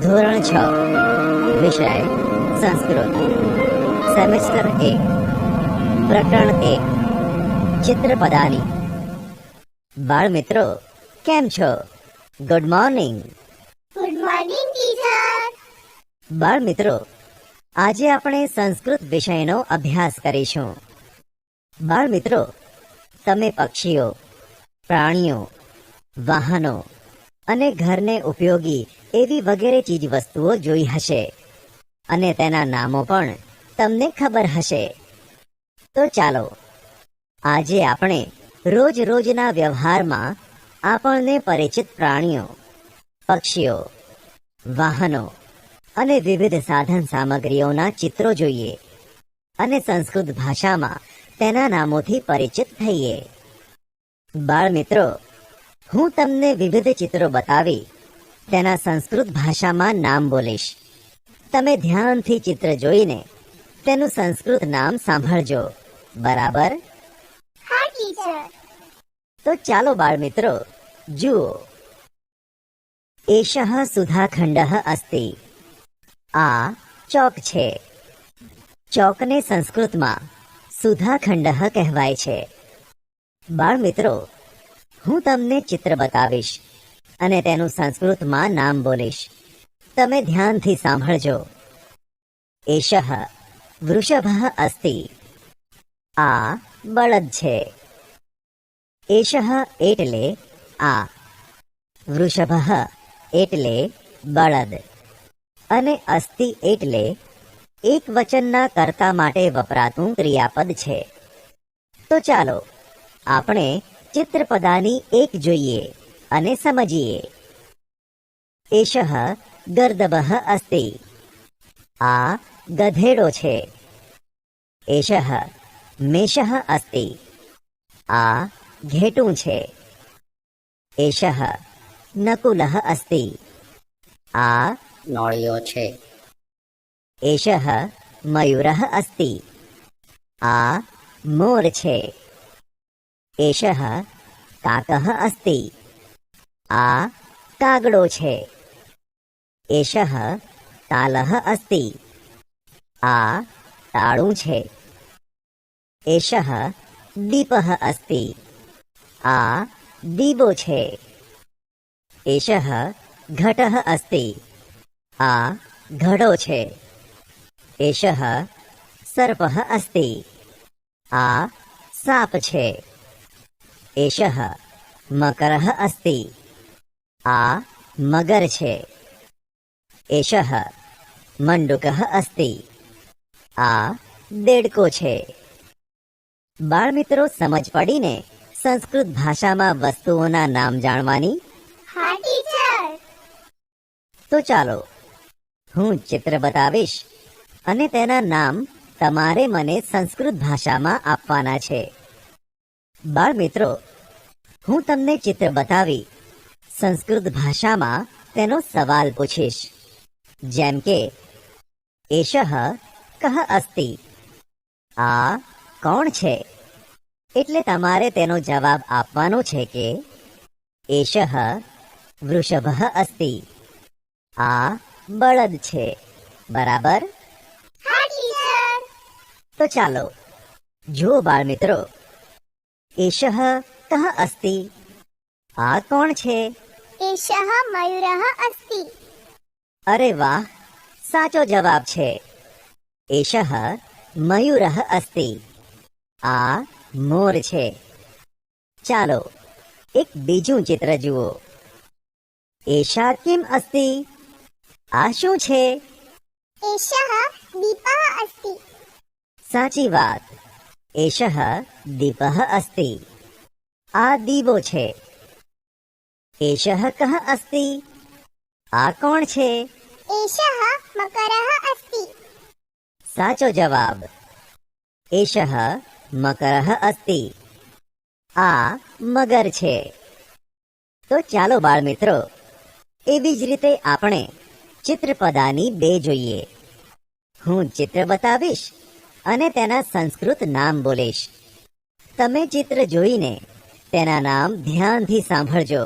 ધોરણ 6 વિષય સંસ્કૃત સેમેસ્ટર 1 પ્રકરણ 1 ચિત્રપદાની. બાળ મિત્રો કેમ છો? Good morning. Good morning teacher. બાળ મિત્રો આજે આપણે સંસ્કૃત વિષયનો અભ્યાસ કરીશું. બાળ મિત્રો તમે પક્ષીઓ, પ્રાણીઓ, વાહનો અને ઘરને ઉપયોગી એવી વગેરે ચીજ વસ્તુઓ જોઈ હશે અને તેના નામો પણ તમને ખબર હશે. તો ચાલો આજે આપણે રોજના વ્યવહારમાં આપણને પરિચિત પ્રાણીઓ, પક્ષીઓ, વાહનો અને વિવિધ સાધન સામગ્રીઓના ચિત્રો જોઈએ અને સંસ્કૃત ભાષામાં તેના નામોથી પરિચિત થઈએ. બાળ મિત્રો હું તમને વિવિધ ચિત્રો બતાવી તેના સંસ્કૃત ભાષામાં નામ બોલીશ. તમે ધ્યાનથી ચિત્ર જોઈને તેનું સંસ્કૃત નામ સાંભળજો. બરાબર? હા ટીચર. તો ચાલો બાળ મિત્રો જુઓ. એષઃ સુધાખંડઃ અસ્તિ. આ ચોક છે. ચોકને સંસ્કૃતમાં સુધાખંડઃ કહેવાય છે. બાળ મિત્રો હું તમને ચિત્ર બતાવીશ અને તેનું સંસ્કૃતમાં નામ બોલીશ. તમે ધ્યાનથી સાંભળજો. એષઃ વૃષભઃ અસ્તિ. આ બળદ છે. એષઃ એટલે આ, વૃષભઃ એટલે બળદ અને અસ્તિ એટલે એક વચનના કર્તા માટે વપરાતું ક્રિયાપદ છે. તો ચાલો આપણે ચિત્રપદાની એક જોઈએ અને સમજીએ. એષઃ ગર્દભઃ અસ્તિ. આ ગધેડો છે. એષઃ મેષઃ અસ્તિ. આ ઘેટું છે. એષઃ નકુલઃ અસ્તિ. આ નોળિયો છે. એષઃ મયુરઃ અસ્તિ. આ મોર છે. એષઃ કાકઃ અસ્તિ. આ કાગડો છે. એષઃ તાલઃ અસ્તિ. આ તાળું છે. એષઃ દીપઃ અસ્તિ. આ દીવો છે. એષઃ ઘટઃ અસ્તિ. આ ઘડો છે. એષઃ સર્પઃ અસ્તિ. આ સાપ છે. એષઃ મકરઃ અસ્તિ. આ મગર છે. એષઃ મંડુકઃ અસ્તિ. આ દેડકો છે. બાળ મિત્રો સમજ પડીને સંસ્કૃત ભાષામાં વસ્તુઓના નામ જાણવાની? હા ટીચર. તો ચાલો હું ચિત્ર બતાવીશ અને તેના નામ તમારે મને સંસ્કૃત ભાષામાં આપવાના છે. બાળ મિત્રો હું તમને ચિત્ર બતાવી સંસ્કૃત ભાષામાં તેનો સવાલ પૂછીશ. જેમ કે એષઃ કઃ અસ્તિ. આ કોણ છે? એટલે તમારે તેનો જવાબ આપવાનો છે કે એષઃ વૃષભઃ અસ્તિ. આ બળદ છે. બરાબર? હા ટીચર. તો ચાલો જુઓ બાળ મિત્રો. એષઃ કઃ અસ્તિ. આ કોણ છે? એષઃ મયુરઃ અસ્તિ. અરે વાહ, સાચો જવાબ છે. એષઃ મયુરઃ અસ્તિ. આ મોર છે. ચાલો એક બીજું ચિત્ર જુઓ. એષા કિમ અસ્તિ. આ શું છે? એષઃ દીપઃ અસ્તિ. સાચી વાત. એષઃ દીપઃ અસ્તિ. આ દીવો છે. એષઃ કઃ અસ્તિ. આ કોણ છે? એષઃ મકરઃ અસ્તિ. સાચો જવાબ. એષઃ મકરઃ અસ્તિ. આ મગર છે. તો ચાલો બાળ મિત્રો એવી જ રીતે આપણે ચિત્રપદાની 2 જોઈએ. હું ચિત્ર બતાવીશ અને તેના સંસ્કૃત નામ બોલીશ. તમે ચિત્ર જોઈને તેના નામ ધ્યાનથી સાંભળજો.